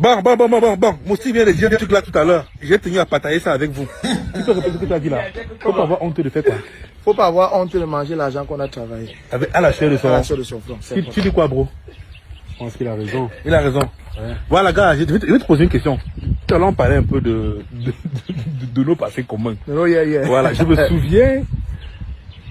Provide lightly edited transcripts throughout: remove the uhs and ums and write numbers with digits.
Bon. Moussi vient de dire des trucs là tout à l'heure. J'ai tenu à partager ça avec vous. Tu peux répéter ce que tu as dit là? Faut pas avoir honte de faire quoi? Faut pas avoir honte de manger l'argent qu'on a travaillé. À la chair de son front. Tu dis quoi, bro? Je pense qu'il a raison. Il a raison. Ouais. Voilà, gars, je vais te poser une question. Tout à l'heure, on parlait un peu de nos passés communs. Voilà, je me souviens,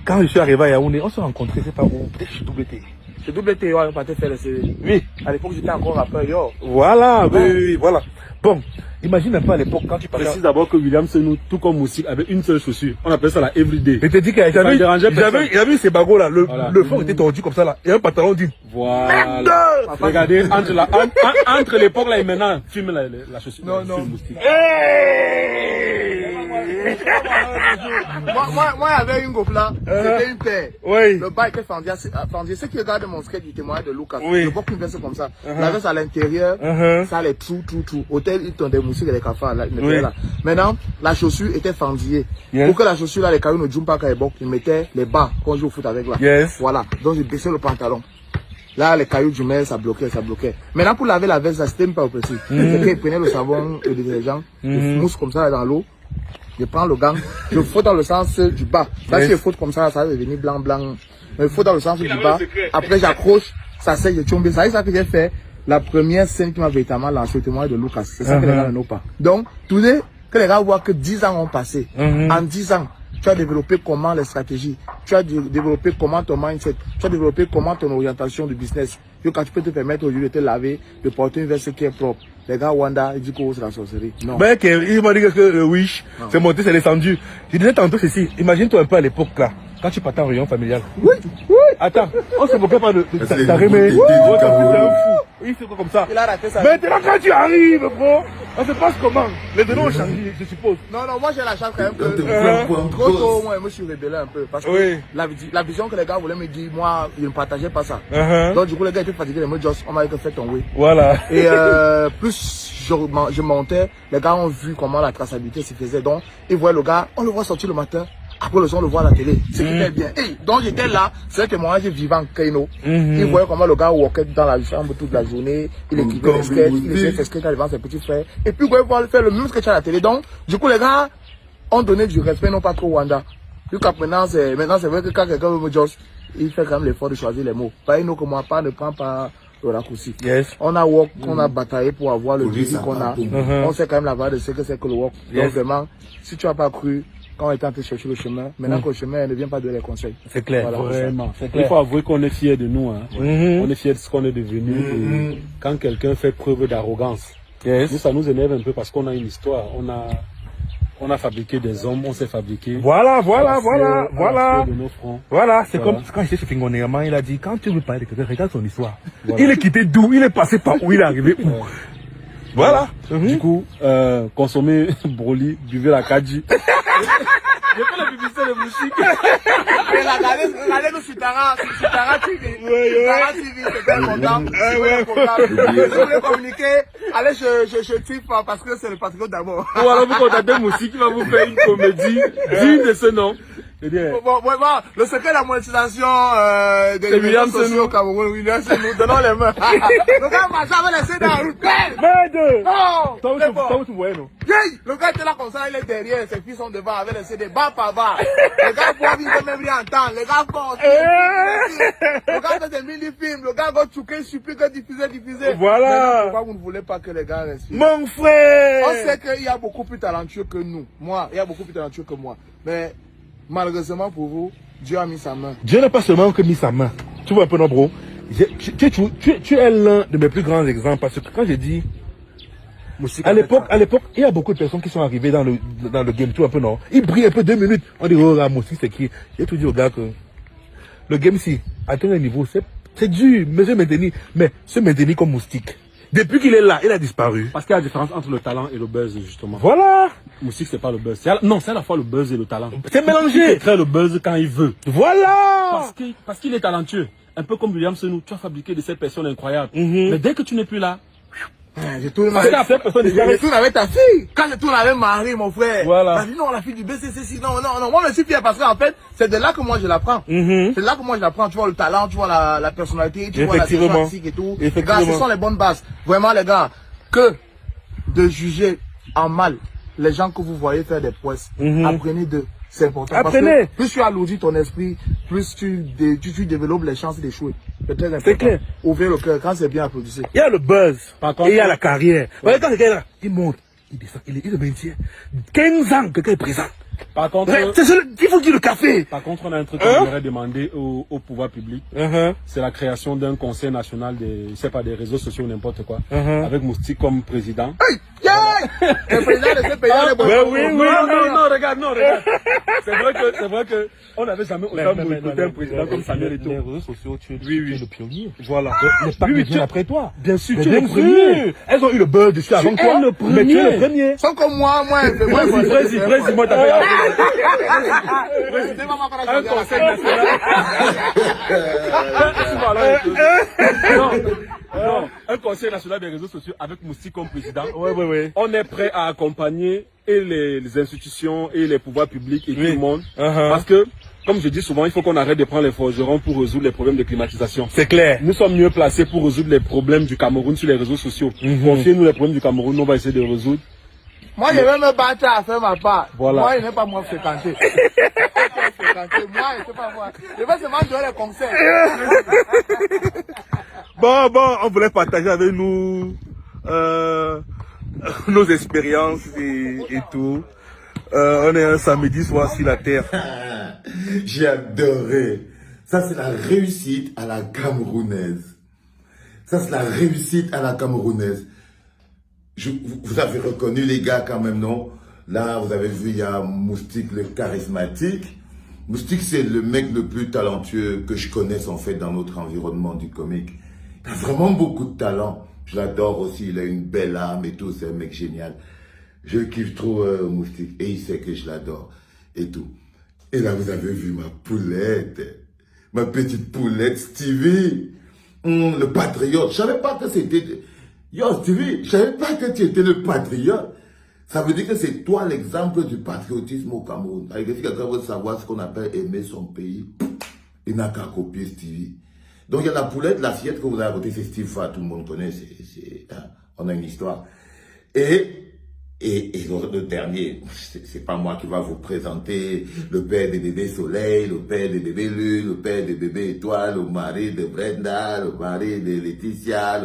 quand je suis arrivé à Yaoundé, on s'est rencontrés, c'est pas où? Peut-être chez WT. Chez WT, on partait faire le CD. Oui. À l'époque, j'étais encore rappeur, yo. Voilà, oui, voilà. Bon, imagine un peu à l'époque quand tu parlais. Précise d'abord que William Senou, tout comme Moussi, avait une seule chaussure. On appelle ça la everyday. Mais t'as dit qu'il j'avais ces bagots là, le fond était tordu comme ça là, et un pantalon dit. Voilà. Regardez, entre l'époque là et maintenant, filme la chaussure. Non. Moi, j'avais une gopla, c'était une paire. Oui. Le bas était fendu. Ceux qui regardent mon skate du témoignage de Lucas, oui. Je vois qu'une veste comme ça. La veste à l'intérieur, ça les tout. Hôtel, ils tondaient moussi et les cafards là, là. Maintenant, la chaussure était fendillée. Yes. Pour que la chaussure là, les cailloux ne jouent pas quand ils mettaient les bas qu'on joue au foot avec là. Yes. Voilà. Donc, j'ai baissé le pantalon. Là, les cailloux du mail, ça bloquait. Maintenant, pour laver la veste, ça c'était même pas précis. C'est qu'ils prenaient le savon et le détergent, ils moussent comme ça dans l'eau. Je prends le gant, je frotte dans le sens du bas. Là, si je frotte comme ça va devenir blanc. Mais je frotte dans le sens du bas. Après, j'accroche, ça sèche, je tombe. C'est ça que j'ai fait. La première scène qui m'a véritablement lancé le témoin de Lucas. C'est ça que les gars ne know pas. Donc, tout que les gars voient que 10 ans ont passé. En 10 ans, tu as développé comment les stratégies, tu as développé comment ton mindset, tu as développé comment ton orientation de business. Quand tu peux te permettre aujourd'hui de te laver, de porter une veste qui est propre. Les gars, Wanda, ils disent que c'est la sorcellerie. Non. Ben, il m'a dit que Wish, c'est monté, c'est descendu. Je disais tantôt ceci, imagine-toi un peu à l'époque là, quand tu partais en réunion familiale. Oui. Attends, on se moquait pas de ta remède. Oui, c'est comme ça. Il a raté ça. Maintenant, quand tu arrives, bro, on se passe comment? Les données ont changé, je suppose. Non, moi j'ai la chance quand même que trop tôt, moi je me suis rebellé un peu. Parce que la vision que les gars voulaient me dire, moi, je ne partageais pas ça. Donc du coup, les gars étaient fatigués, ils me disaient, on m'a dit que fais ton way. Voilà. Et plus je montais, les gars ont vu comment la traçabilité se faisait. Donc, ils voyaient le gars, on le voit sortir le matin. Après le soir, on le voit à la télé. C'est qui fait bien. Donc j'étais là, c'est un témoignage vivant, Kaino. Il voyait comment le gars walkait dans la chambre toute la journée. Il écrivait des sketchs, il essayait de faire sketch devant ses petits frères. Et puis, il voulait faire le même sketch à la télé. Donc, du coup, les gars ont donné du respect, non pas trop Wanda. Jusqu'à maintenant, c'est vrai que quand quelqu'un veut me dire, il fait quand même l'effort de choisir les mots. Pas nous comme moi, pas ne prend pas le raccourci. Yes. On a walk, on a bataillé pour avoir le désir qu'on a. On sait quand même la valeur de ce que c'est que le walk. Donc vraiment, si tu n'as pas cru, quand on est en train de chercher le chemin, maintenant que le chemin ne vient pas donner les conseils. C'est clair. Voilà, vraiment. C'est clair. Il faut avouer qu'on est fiers de nous. Hein. On est fiers de ce qu'on est devenu. Et quand quelqu'un fait preuve d'arrogance, nous, ça nous énerve un peu parce qu'on a une histoire. On a fabriqué des hommes, on s'est fabriqué. Voilà. De nos fronts. Voilà, c'est comme quand j'étais chez Fingonéaman, il a dit, quand tu veux parler de quelqu'un, regarde son histoire. Voilà. Il est quitté d'où, il est passé par où, il est arrivé où. Voilà. Du coup, consommez Broly, buvez la Kadji. J'ai fait la publicité de musique. Regardez nous sur Tara TV. Tara TV, c'est bien content. Si vous voulez communiquer, allez chez Tiff parce que c'est le patriote d'abord. Ou alors vous contactez Moussi qui va vous faire une comédie digne de ce nom. Le secret de la monétisation des médias sociaux au Cameroun, William, c'est nous donnons les mains. Le gars m'a jamais laissé dans la route. Merde! Oh! Le gars était là comme ça, il est derrière, ses fils sont devant avec les CD, bas par bas. Le gars voit, il veut même rien entendre. Le gars fort. Le gars fait des mini-films, le gars va choquer, supplie que diffuser. Voilà! Pourquoi vous ne voulez pas que les gars restent? Mon frère! On sait qu'il y a beaucoup plus talentueux que nous. Moi, il y a beaucoup plus talentueux que moi. Mais malheureusement pour vous, Dieu a mis sa main. Dieu n'a pas seulement que mis sa main. Tu vois un peu, non, bro? Tu es l'un de mes plus grands exemples parce que quand j'ai dit, à l'époque, il y a beaucoup de personnes qui sont arrivées dans le game, tu vois un peu, non? Ils brillent un peu 2 minutes. On dit, oh, Moussi, c'est qui? J'ai tout dit au gars que le game, si, à quel niveau, c'est dur, mais se maintenir comme moustique. Depuis qu'il est là, il a disparu. Parce qu'il y a la différence entre le talent et le buzz, justement. Voilà. Moustique, c'est pas le buzz. Non, c'est à la fois le buzz et le talent. C'est mélangé. Il crée le buzz quand il veut. Voilà. Parce qu'il est talentueux. Un peu comme William Senou, tu as fabriqué de ces personnes incroyables. Mais dès que tu n'es plus là, je tourne avec ta fille. Quand je tourne avec Marie, mon frère. Voilà. Elle dit non, la fille du BCC, non. Moi, je me suis fier parce qu'en fait, c'est de là que moi je l'apprends. C'est là que moi je l'apprends. Tu vois le talent, tu vois la personnalité, tu vois la artistique et tout. Les gars, ce sont les bonnes bases. Vraiment, les gars. que de juger en mal les gens que vous voyez faire des prouesses. Apprenez d'eux. C'est important. Apprenez. Parce que plus tu alourdis ton esprit, plus tu développes les chances d'échouer. C'est très important. C'est clair. Ouvrez le cœur. Quand c'est bien, applaudissez. Il y a le buzz. Par contre, et il y a la carrière. Ouais. Quand quelqu'un est là, il monte, il descend, il se maintient. 15 ans, quelqu'un est présent. Par contre, il faut dire le café. Par contre, on a un truc qu'on devrait demander au pouvoir public. C'est la création d'un conseil national des réseaux sociaux ou n'importe quoi. Avec Moustique comme président. Le président de ce pays, non, regarde. C'est vrai que on n'avait jamais autant boycotté un président comme Samuel Eto'o. Les réseaux sociaux, tu es le pionnier. Voilà. Les parcs viennent après toi. Bien sûr, tu es le premier. Elles ont eu le buzz dessus avant toi. Mais tu es le premier. Sans comme moi, Vas-y, moi t'as fait. Un conseil national. Non, un conseil national des réseaux sociaux avec Moustique comme président. Ouais. On est prêt à accompagner et les institutions et les pouvoirs publics et tout le monde. Parce que, comme je dis souvent, il faut qu'on arrête de prendre les forgerons pour résoudre les problèmes de climatisation. C'est clair. Nous sommes mieux placés pour résoudre les problèmes du Cameroun sur les réseaux sociaux. Confiez-nous les problèmes du Cameroun, on va essayer de résoudre. Moi, je vais me battre à faire ma part. Voilà. Moi, je n'ai pas moi fréquenter. Moi, je sais pas moi. Je vais seulement donner les conseils. Bon, on voulait partager avec nous nos expériences et tout. On est un samedi soir sur la terre. J'ai adoré. Ça, c'est la réussite à la camerounaise. Ça, c'est la réussite à la camerounaise. Vous avez reconnu les gars quand même, non? Là, vous avez vu, il y a Moustique le charismatique. Moustique, c'est le mec le plus talentueux que je connaisse en fait dans notre environnement du comique. Il a vraiment beaucoup de talent. Je l'adore aussi, il a une belle âme et tout, c'est un mec génial. Je kiffe trop Moustique et il sait que je l'adore et tout. Et là, vous avez vu ma poulette, ma petite poulette Stevie, le patriote. Je savais pas que c'était... Yo Stevie, je savais pas que tu étais le patriote. Ça veut dire que c'est toi l'exemple du patriotisme au Cameroun. Si quelqu'un veut savoir ce qu'on appelle aimer son pays, il n'a qu'à copier Stevie. Donc il y a la poulette, la fillette que vous avez votée, c'est Steve Fa, tout le monde connaît, on a une histoire. Et le dernier, c'est pas moi qui va vous présenter le père des bébés Soleil, le père des bébés Lune, le père des bébés Étoile, le mari de Brenda, le mari de Laetitia,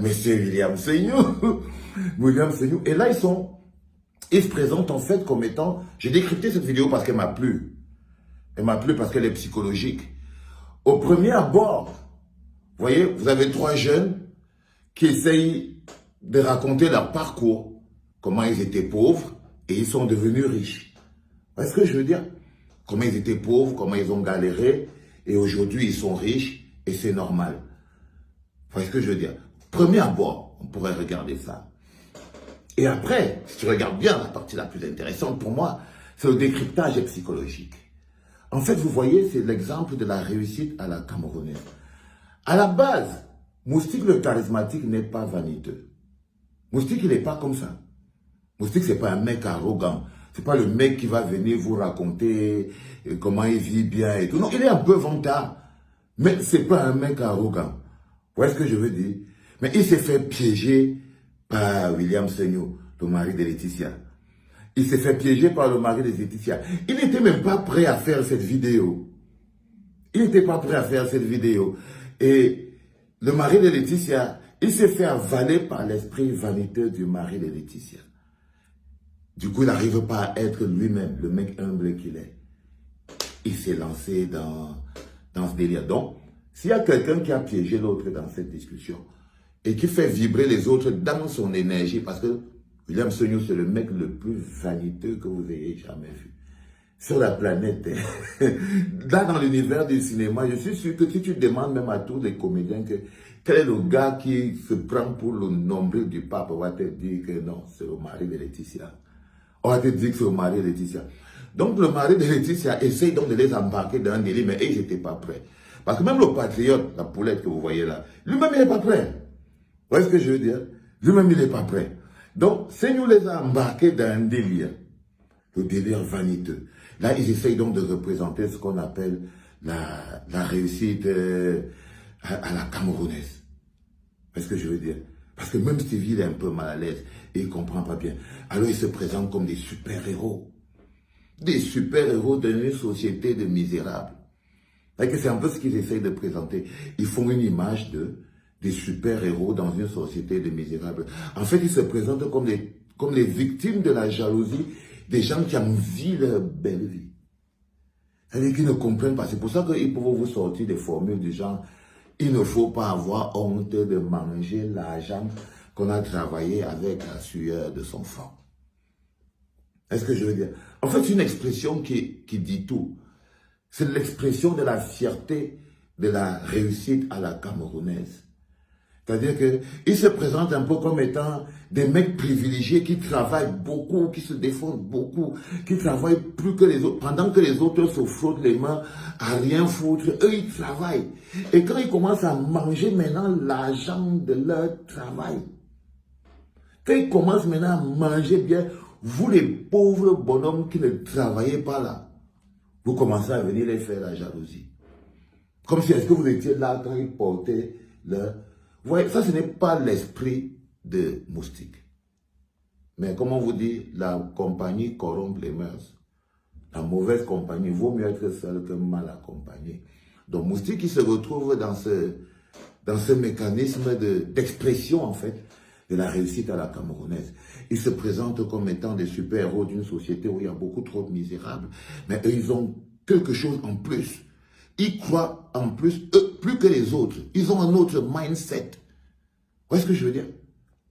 monsieur William Seignou. William Seignou. Et là, ils se présentent en fait comme étant, j'ai décrypté cette vidéo parce qu'elle m'a plu. Elle m'a plu parce qu'elle est psychologique. Au premier abord, vous voyez, vous avez trois jeunes qui essayent de raconter leur parcours. Comment ils étaient pauvres et ils sont devenus riches. Vous voyez ce que je veux dire? Comment ils étaient pauvres, comment ils ont galéré et aujourd'hui ils sont riches et c'est normal. Vous voyez ce que je veux dire? Premier abord, on pourrait regarder ça. Et après, si tu regardes bien, la partie la plus intéressante pour moi, c'est le décryptage psychologique. En fait, vous voyez, c'est l'exemple de la réussite à la camerounaise. À la base, Moustique le charismatique n'est pas vaniteux. Moustique, il n'est pas comme ça. Moustique, c'est pas un mec arrogant. C'est pas le mec qui va venir vous raconter comment il vit bien et tout. Non, il est un peu vantard. Mais c'est pas un mec arrogant. Vous voyez ce que je veux dire? Mais il s'est fait piéger par William Seignou, le mari de Laetitia. Il s'est fait piéger par le mari de Laetitia. Il n'était même pas prêt à faire cette vidéo. Il n'était pas prêt à faire cette vidéo. Et le mari de Laetitia, il s'est fait avaler par l'esprit vaniteux du mari de Laetitia. Du coup, il n'arrive pas à être lui-même, le mec humble qu'il est. Il s'est lancé dans ce délire. Donc, s'il y a quelqu'un qui a piégé l'autre dans cette discussion et qui fait vibrer les autres dans son énergie, parce que William Seignou, c'est le mec le plus vaniteux que vous ayez jamais vu sur la planète. Là, dans l'univers du cinéma, je suis sûr que si tu demandes même à tous les comédiens quel est le gars qui se prend pour le nombril du pape, on va te dire que non, c'est le mari de Laetitia. On va te dire que c'est le mari de Laetitia. Donc, le mari de Laetitia essaye donc de les embarquer dans un délire, mais ils n'étaient pas prêts. Parce que même le patriote, la poulette que vous voyez là, lui-même, il n'est pas prêt. Vous voyez ce que je veux dire? Lui-même, il n'est pas prêt. Donc, Seignou les a embarqués dans un délire. Le délire vaniteux. Là, ils essayent donc de représenter ce qu'on appelle la réussite à la camerounaise. Vous voyez ce que je veux dire? Parce que même Stevie, il est un peu mal à l'aise et il ne comprend pas bien. Alors il se présente comme des super-héros. Des super-héros dans une société de misérables. C'est un peu ce qu'ils essayent de présenter. Ils font une image des super-héros dans une société de misérables. En fait, ils se présentent comme les victimes de la jalousie des gens qui envient leur belle vie. C'est-à-dire qu'ils ne comprennent pas. C'est pour ça qu'ils peuvent vous sortir des formules du genre « Il ne faut pas avoir honte de manger l'argent qu'on a travaillé avec la sueur de son front. » Est-ce que je veux dire? En fait, c'est une expression qui dit tout. C'est l'expression de la fierté de la réussite à la camerounaise. C'est-à-dire qu'ils se présentent un peu comme étant des mecs privilégiés qui travaillent beaucoup, qui se défendent beaucoup, qui travaillent plus que les autres. Pendant que les autres se frottent les mains à rien foutre, eux, ils travaillent. Et quand ils commencent à manger maintenant l'argent de leur travail, quand ils commencent maintenant à manger bien, vous les pauvres bonhommes qui ne travaillez pas là, vous commencez à venir les faire la jalousie. Comme si est-ce que vous étiez là quand ils portaient leur... Vous voyez, ça ce n'est pas l'esprit de Moustique. Mais comme on vous dit, la compagnie corrompt les mœurs. La mauvaise compagnie, vaut mieux être seul que mal accompagné. Donc Moustique, il se retrouve dans ce mécanisme d'expression, en fait, de la réussite à la camerounaise. Ils se présentent comme étant des super-héros d'une société où il y a beaucoup trop de misérables. Mais eux, ils ont quelque chose en plus. Ils croient en plus, eux, plus que les autres. Ils ont un autre mindset. Vous voyez ce que je veux dire?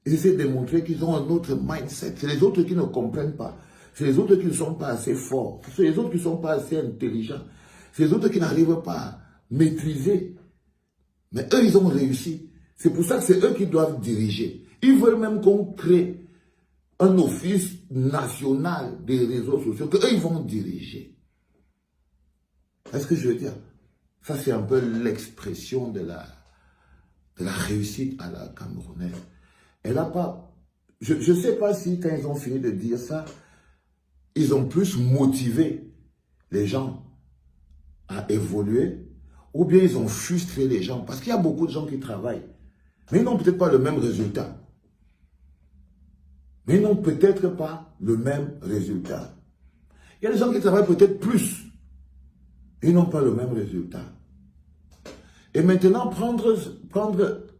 Ils essaient de démontrer qu'ils ont un autre mindset. C'est les autres qui ne comprennent pas. C'est les autres qui ne sont pas assez forts. C'est les autres qui ne sont pas assez intelligents. C'est les autres qui n'arrivent pas à maîtriser. Mais eux, ils ont réussi. C'est pour ça que c'est eux qui doivent diriger. Ils veulent même qu'on crée un office national des réseaux sociaux qu'eux, ils vont diriger. Est-ce que je veux dire? Ça, c'est un peu l'expression de la réussite à la camerounaise. Elle n'a pas... Je ne sais pas si, quand ils ont fini de dire ça, ils ont plus motivé les gens à évoluer, ou bien ils ont frustré les gens. Parce qu'il y a beaucoup de gens qui travaillent, mais ils n'ont peut-être pas le même résultat. Mais ils n'ont peut-être pas le même résultat. Il y a des gens qui travaillent peut-être plus. Ils n'ont pas le même résultat. Et maintenant, prendre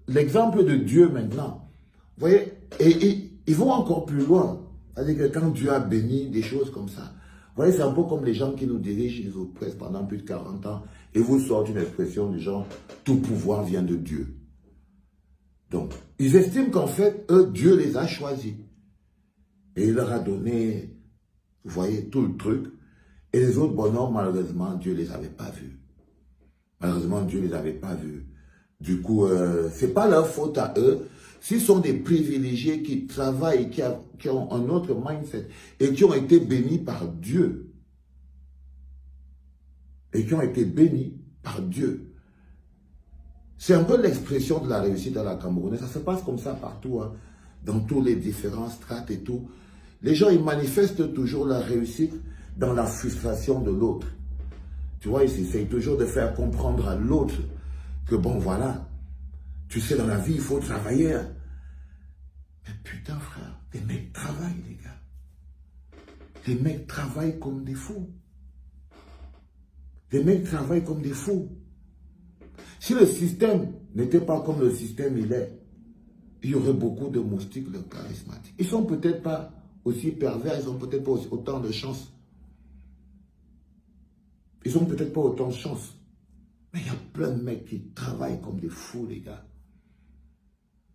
l'exemple de Dieu maintenant. Vous voyez, et ils vont encore plus loin. C'est-à-dire que quand Dieu a béni des choses comme ça. Vous voyez, c'est un peu comme les gens qui nous dirigent, ils nous oppressent pendant plus de 40 ans. Et vous sortent une expression du genre, tout pouvoir vient de Dieu. Donc, ils estiment qu'en fait, eux, Dieu les a choisis. Et il leur a donné, vous voyez, tout le truc. Et les autres bonhommes, malheureusement, Dieu ne les avait pas vus. Malheureusement, Dieu ne les avait pas vus. Du coup, ce n'est pas leur faute à eux. S'ils sont des privilégiés qui travaillent, qui ont un autre mindset et qui ont été bénis par Dieu. Et qui ont été bénis par Dieu. C'est un peu l'expression de la réussite à la camerounaise. Ça se passe comme ça partout, hein, dans tous les différents strates et tout. Les gens, ils manifestent toujours la réussite dans la frustration de l'autre. Tu vois, ils essayent toujours de faire comprendre à l'autre que bon, voilà, tu sais, dans la vie, il faut travailler. Mais putain, frère, les mecs travaillent, les gars. Les mecs travaillent comme des fous. Les mecs travaillent comme des fous. Si le système n'était pas comme le système il est, il y aurait beaucoup de moustiques charismatiques. Ils ne sont peut-être pas aussi pervers, ils n'ont peut-être pas autant de chance. Ils n'ont peut-être pas autant de chance. Mais il y a plein de mecs qui travaillent comme des fous, les gars.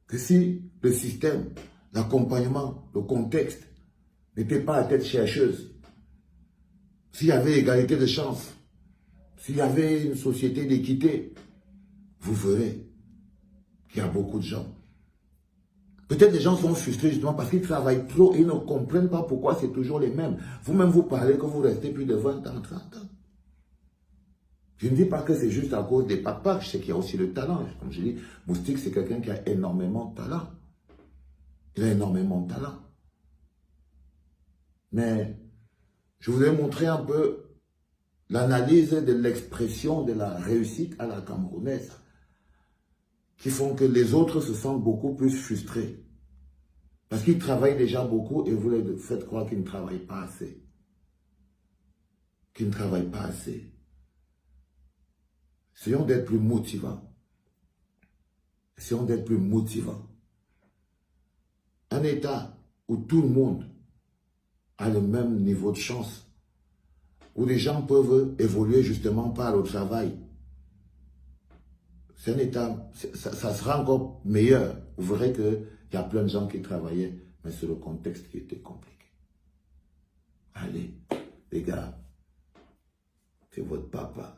Que si le système, l'accompagnement, le contexte n'était pas à tête chercheuse, s'il y avait égalité de chance, s'il y avait une société d'équité, vous verrez qu'il y a beaucoup de gens. Peut-être les gens sont frustrés justement parce qu'ils travaillent trop et ils ne comprennent pas pourquoi c'est toujours les mêmes. Vous-même vous parlez que vous restez plus de 20 ans, 30 ans. Je ne dis pas que c'est juste à cause des papas, je sais qu'il y a aussi le talent. Comme je dis, Moustique, c'est quelqu'un qui a énormément de talent. Il a énormément de talent. Mais je voulais montrer un peu l'analyse de l'expression de la réussite à la camerounaise. qui font que les autres se sentent beaucoup plus frustrés. Parce qu'ils travaillent déjà beaucoup et vous les faites croire qu'ils ne travaillent pas assez. Qu'ils ne travaillent pas assez. Essayons d'être plus motivants. Essayons d'être plus motivants. Un État où tout le monde a le même niveau de chance, où les gens peuvent évoluer justement par le travail. C'est un État, ça sera encore meilleur. Vous verrez qu'il y a plein de gens qui travaillaient, mais c'est le contexte qui était compliqué. Allez, les gars, c'est votre papa.